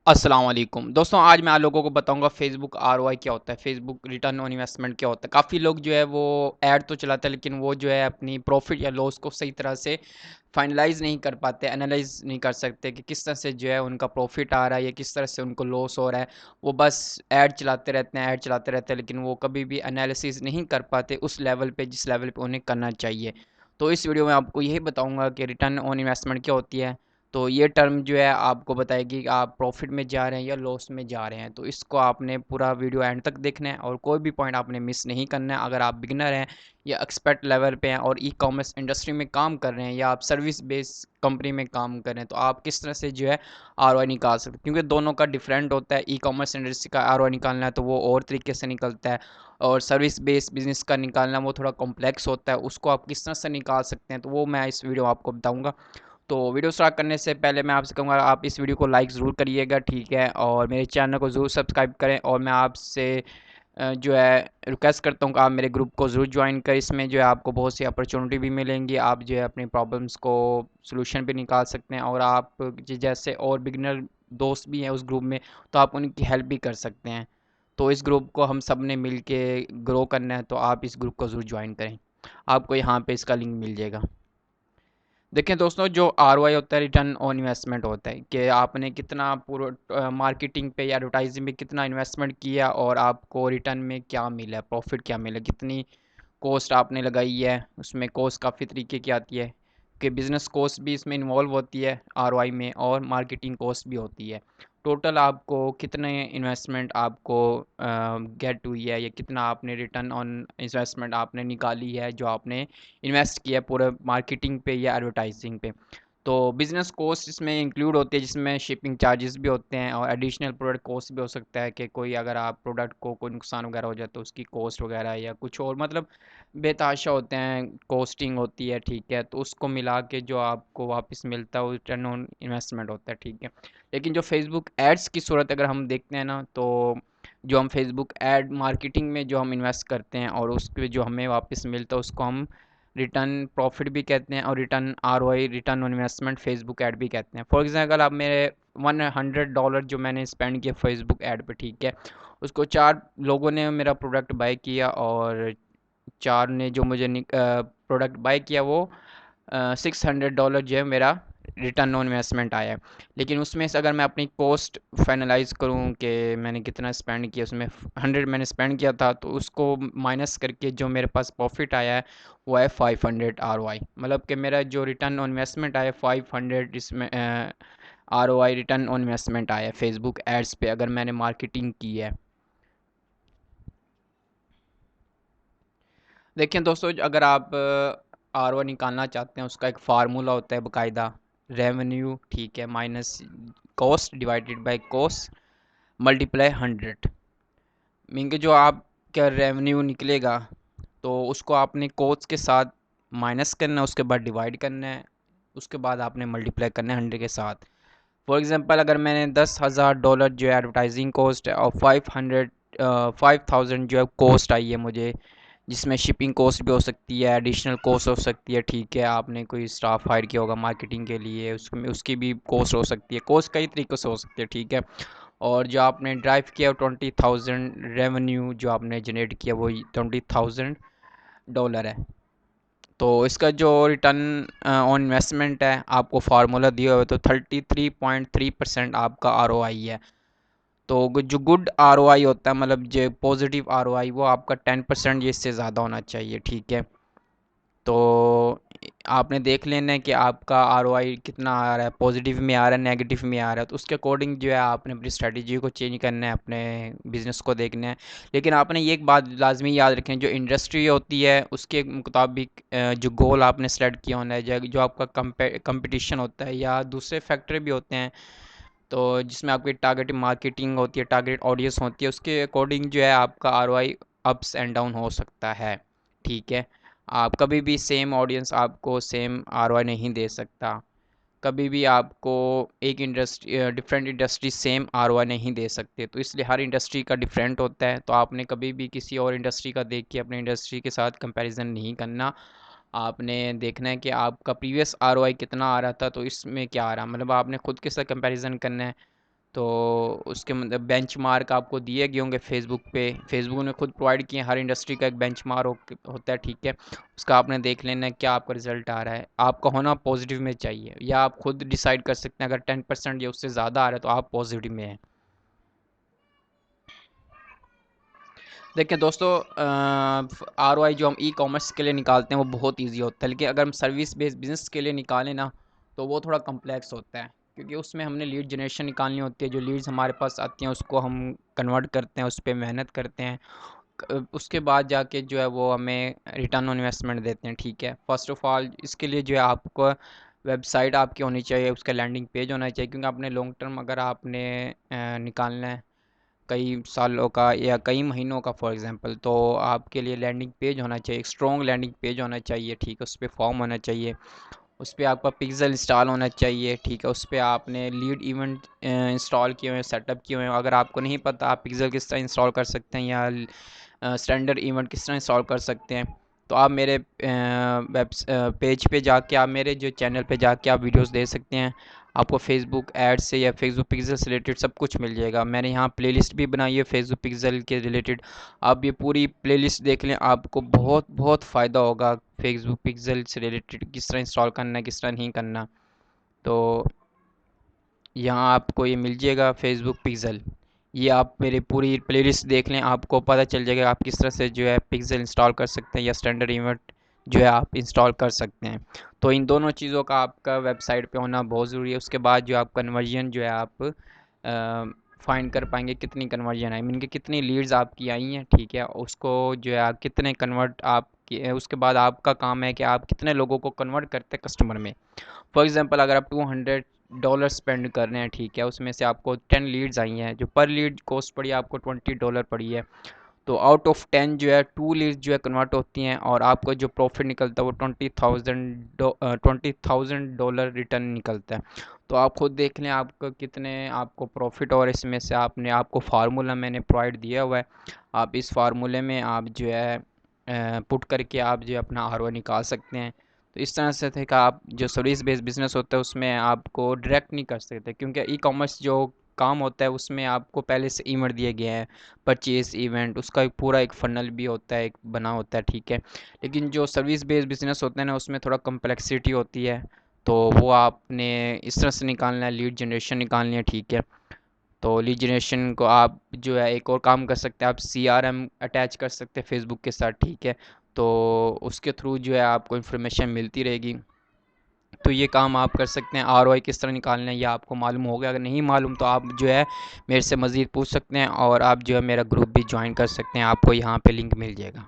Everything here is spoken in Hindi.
अस्सलाम वालेकुम दोस्तों, आज मैं आप लोगों को बताऊंगा फेसबुक आरओआई क्या होता है, फेसबुक रिटर्न ऑन इन्वेस्टमेंट क्या होता है। काफ़ी लोग जो है वो ऐड तो चलाते हैं, लेकिन वो जो है अपनी प्रॉफिट या लॉस को सही तरह से फाइनलाइज नहीं कर पाते, एनालाइज नहीं कर सकते कि किस तरह से जो है उनका प्रॉफिट आ रहा है या किस तरह से उनको लॉस हो रहा है। वो बस ऐड चलाते रहते हैं, ऐड चलाते रहते हैं, लेकिन वो कभी भी एनालिसिस नहीं कर पाते उस लेवल पे जिस लेवल पे उन्हें करना चाहिए। तो इस वीडियो में आपको यही बताऊंगा कि रिटर्न ऑन इन्वेस्टमेंट क्या होती है। तो ये टर्म जो है आपको बताएगी कि आप प्रॉफिट में जा रहे हैं या लॉस में जा रहे हैं। तो इसको आपने पूरा वीडियो एंड तक देखना है और कोई भी पॉइंट आपने मिस नहीं करना है। अगर आप बिगिनर हैं या एक्सपर्ट लेवल पे हैं और ई कॉमर्स इंडस्ट्री में काम कर रहे हैं या आप सर्विस बेस्ड कंपनी में काम कर रहे हैं, तो आप किस तरह से जो है आर निकाल सकते हैं, क्योंकि दोनों का डिफरेंट होता है। ई कॉमर्स इंडस्ट्री का आर निकालना है तो वो और तरीके से निकलता है, और सर्विस बेस्ड बिजनेस का निकालना वो थोड़ा कॉम्प्लेक्स होता है। उसको आप किस तरह से निकाल सकते हैं तो वो मैं इस वीडियो में आपको बताऊंगा। तो वीडियो स्टार्ट करने से पहले मैं आपसे कहूँगा आप इस वीडियो को लाइक ज़रूर करिएगा, ठीक है, और मेरे चैनल को ज़रूर सब्सक्राइब करें। और मैं आपसे जो है रिक्वेस्ट करता हूँ कि आप मेरे ग्रुप को ज़रूर ज्वाइन करें। इसमें जो है आपको बहुत सी अपॉर्चुनिटी भी मिलेंगी, आप जो है अपनी प्रॉब्लम्स को सोल्यूशन भी निकाल सकते हैं, और आप जैसे और बिगनर दोस्त भी हैं उस ग्रुप में, तो आप उनकी हेल्प भी कर सकते हैं। तो इस ग्रुप को हम सब ने मिल के ग्रो करना है, तो आप इस ग्रुप को ज़रूर ज्वाइन करें। आपको यहाँ पे इसका लिंक मिल जाएगा। देखें दोस्तों, जो आर होता है, रिटर्न ऑन इन्वेस्टमेंट होता है कि आपने कितना पूरा मार्केटिंग पे या एडवर्टाइजिंग पे कितना इन्वेस्टमेंट किया और आपको रिटर्न में क्या मिला, प्रॉफिट क्या मिला, कितनी कॉस्ट आपने लगाई है। उसमें कॉस्ट काफ़ी तरीके की आती है कि बिज़नेस कॉस्ट भी इसमें इन्वॉल्व होती है आरओआई में, और मार्केटिंग कॉस्ट भी होती है। टोटल आपको कितने इन्वेस्टमेंट आपको गेट हुई है, या कितना आपने रिटर्न ऑन इन्वेस्टमेंट आपने निकाली है जो आपने इन्वेस्ट किया है पूरे मार्केटिंग पे या एडवर्टाइजिंग पे। तो बिज़नेस कॉस्ट इसमें इंक्लूड होती है, जिसमें शिपिंग चार्जेस भी होते हैं और एडिशनल प्रोडक्ट कॉस्ट भी हो सकता है कि कोई अगर आप प्रोडक्ट को कोई नुकसान वगैरह हो जाए तो उसकी कॉस्ट वगैरह या कुछ और, मतलब बेतहाशा होते हैं, कॉस्टिंग होती है, ठीक है, तो उसको मिला के जो आपको वापस मिलता है वो रिटर्न ऑन इन्वेस्टमेंट होता है, ठीक है। लेकिन जो फेसबुक एड्स की सूरत अगर हम देखते हैं ना, तो जो हम फेसबुक एड मार्केटिंग में जो हम इन्वेस्ट करते हैं और उसके जो हमें वापस मिलता है उसको हम रिटर्न प्रॉफिट भी कहते हैं, और return or return on investment Facebook ad भी कहते हैं। फॉर एग्जाम्पल, आप मेरे $100 जो मैंने स्पेंड किया फेसबुक ऐड पे, ठीक है, उसको 4 लोगों ने मेरा प्रोडक्ट बाय किया, और 4 ने जो मुझे प्रोडक्ट बाय किया वो $600 जो है मेरा रिटर्न ऑन इन्वेस्टमेंट आया है। लेकिन उसमें से अगर मैं अपनी कॉस्ट फाइनलाइज करूँ कि मैंने कितना स्पेंड किया, उसमें 100 मैंने स्पेंड किया था, तो उसको माइनस करके जो मेरे पास प्रॉफिट आया है वो है 500 ROI। मतलब कि मेरा जो रिटर्न ऑन इन्वेस्टमेंट आया 500, इसमें ROI रिटर्न ऑन इन्वेस्टमेंट आया है फेसबुक एड्स पे अगर मैंने मार्केटिंग की है। देखिए दोस्तों, अगर आप ROI निकालना चाहते हैं उसका एक फार्मूला होता है बाकायदा, रेवेन्यू, ठीक है, minus cost divided by cost multiply 100। Mean के जो आपका रेवेन्यू निकलेगा तो उसको आपने कॉस्ट के साथ माइनस करना है, उसके बाद डिवाइड करना है, उसके बाद आपने मल्टीप्लाई करना है 100 के साथ। फॉर एग्जांपल, अगर मैंने $10,000 जो है एडवर्टाइजिंग कॉस्ट है और 5000 जो है कॉस्ट आई है मुझे, जिसमें शिपिंग कॉस्ट भी हो सकती है, एडिशनल कॉस्ट हो सकती है, ठीक है, आपने कोई स्टाफ हायर किया होगा मार्केटिंग के लिए, उसमें उसकी भी कॉस्ट हो सकती है। कॉस्ट कई तरीक़ों से हो सकती है, ठीक है। और जो आपने ड्राइव किया 20,000 रेवेन्यू जो आपने जनरेट किया वो $20,000 है। तो इसका जो रिटर्न ऑन इन्वेस्टमेंट है आपको फार्मूला दिया हुआ है, तो 33.3% आपका ROI है। तो जो गुड ROI होता है, मतलब जो पॉजिटिव ROI, वो आपका 10% या इससे ज़्यादा होना चाहिए, ठीक है। तो आपने देख लेना है कि आपका ROI कितना आ रहा है, पॉजिटिव में आ रहा है, नेगेटिव में आ रहा है, तो उसके अकॉर्डिंग जो है आपने अपनी स्ट्रेटजी को चेंज करना है, अपने बिज़नेस को देखना है। लेकिन आपने ये एक बात लाजमी याद रखें, जो इंडस्ट्री होती है उसके मुताबिक जो गोल आपने सेलेक्ट किया होना है, जो आपका कंपटीशन होता है या दूसरे फैक्टर भी होते हैं, तो जिसमें आपकी टारगेट मार्केटिंग होती है, टारगेट ऑडियंस होती है, उसके अकॉर्डिंग जो है आपका ROI अप्स एंड डाउन हो सकता है, ठीक है। आप कभी भी सेम ऑडियंस आपको सेम ROI नहीं दे सकता। कभी भी आपको एक industry different industry same ROI नहीं दे सकते, तो इसलिए हर इंडस्ट्री का डिफरेंट होता है। तो आपने कभी भी किसी और इंडस्ट्री का देख के अपने इंडस्ट्री के साथ कंपैरिजन नहीं करना। आपने देखना है कि आपका प्रीवियस ROI कितना आ रहा था, तो इसमें क्या आ रहा है, मतलब आपने खुद के साथ कंपैरिजन करना है। तो उसके मतलब बेंचमार्क आपको दिए गए होंगे फेसबुक पे, फेसबुक ने खुद प्रोवाइड किए, हर इंडस्ट्री का एक बेंचमार्क होता है, ठीक है। उसका आपने देख लेना है क्या आपका रिजल्ट आ रहा है। आपका होना पॉजिटिव में चाहिए, या आप खुद डिसाइड कर सकते हैं अगर 10% या उससे ज़्यादा आ रहा है तो आप पॉजिटिव में हैं। देखिए दोस्तों, ROI जो हम ई कॉमर्स के लिए निकालते हैं वो बहुत ईजी होता है, लेकिन अगर हम सर्विस बेस्ड बिजनेस के लिए निकालें ना तो वो थोड़ा कम्प्लेक्स होता है, क्योंकि उसमें हमने लीड जनरेशन निकालनी होती है। जो लीड्स हमारे पास आती हैं उसको हम कन्वर्ट करते हैं, उस पर मेहनत करते हैं, उसके बाद जाके जो है वो हमें रिटर्न ऑन इन्वेस्टमेंट देते हैं, ठीक है। फर्स्ट ऑफ ऑल इसके लिए जो है आपको वेबसाइट आपकी होनी चाहिए, उसका लैंडिंग पेज होना चाहिए, क्योंकि आपने लॉन्ग टर्म अगर आपने निकालना है कई सालों का या कई महीनों का फॉर एग्जांपल, तो आपके लिए लैंडिंग पेज होना चाहिए, एक स्ट्रॉन्ग लैंडिंग पेज होना चाहिए, ठीक है। उस पर फॉर्म होना चाहिए, उस पर आपका पिक्सल इंस्टॉल होना चाहिए, ठीक है। उस पर आपने लीड इवेंट इंस्टॉल किए हुए हैं, सेटअप किए हुए हैं। अगर आपको नहीं पता आप पिक्सल किस तरह इंस्टॉल कर सकते हैं या स्टैंडर्ड इवेंट किस तरह इंस्टॉल कर सकते हैं, तो आप मेरे वेब पेज पे जाके, आप मेरे जो चैनल पे जाके आप वीडियोस देख सकते हैं। आपको फेसबुक एड से या फेसबुक पिक्सल से रिलेटेड सब कुछ मिल जाएगा। मैंने यहाँ प्लेलिस्ट भी बनाई है फेसबुक पिक्सल के रिलेटेड, आप ये पूरी प्लेलिस्ट देख लें, आपको बहुत बहुत फ़ायदा होगा फेसबुक पिक्सल से रिलेटेड, किस तरह इंस्टॉल करना है किस तरह नहीं करना। तो यहाँ आपको ये मिल जाएगा फेसबुक पिक्सल, ये आप मेरी पूरी प्लेलिस्ट देख लें, आपको पता चल जाएगा आप किस तरह से जो है पिक्सल इंस्टॉल कर सकते हैं या स्टैंडर्ड इवेंट जो है आप इंस्टॉल कर सकते हैं। तो इन दोनों चीज़ों का आपका वेबसाइट पे होना बहुत ज़रूरी है। उसके बाद जो आप कन्वर्जन जो है आप फाइंड कर पाएंगे कितनी कन्वर्जन आई, मीन कि कितनी लीड्स आपकी आई हैं, ठीक है। उसको जो है आप कितने कन्वर्ट आप किए, उसके बाद आपका काम है कि आप कितने लोगों को कन्वर्ट करते हैं कस्टमर में। फॉर एग्जांपल अगर आप $200 स्पेंड कर रहे हैं, ठीक है, उसमें से आपको 10 लीड्स आई हैं, जो पर लीड कॉस्ट पड़ी है आपको $20 पड़ी है, तो आउट ऑफ 10 जो है 2 लीड्स जो है कन्वर्ट होती हैं, और आपको जो प्रॉफिट निकलता है वो $20,000 रिटर्न निकलता है। तो आप खुद देख लें आपको कितने आपको प्रॉफिट, और इसमें से आपने आपको फार्मूला मैंने प्रोवाइड दिया हुआ है, आप इस फार्मूले में आप जो है पुट करके आप जो है अपना ROI निकाल सकते हैं। तो इस तरह से थे कि आप जो सर्विस बेस्ड बिजनेस होता है उसमें आपको डायरेक्ट नहीं कर सकते, क्योंकि ई कॉमर्स जो काम होता है उसमें आपको पहले से इवेंट दिए गए हैं, परचेज इवेंट, उसका एक पूरा एक फनल भी होता है, एक बना होता है, ठीक है। लेकिन जो सर्विस बेस्ड बिजनेस होते हैं ना उसमें थोड़ा कम्प्लेक्सिटी होती है, तो वो आपने इस तरह से निकालना है, लीड जनरेशन निकालनी है, ठीक है। तो लीड जनरेशन को आप जो है एक और काम कर सकते हैं, आप CRM अटैच कर सकते हैं फेसबुक के साथ, ठीक है। तो उसके थ्रू जो है आपको इन्फॉर्मेशन मिलती रहेगी। तो ये काम आप कर सकते हैं। ROI किस तरह निकालना है ये आपको मालूम हो गया, अगर नहीं मालूम तो आप जो है मेरे से मज़ीद पूछ सकते हैं, और आप जो है मेरा ग्रुप भी ज्वाइन कर सकते हैं, आपको यहाँ पे लिंक मिल जाएगा।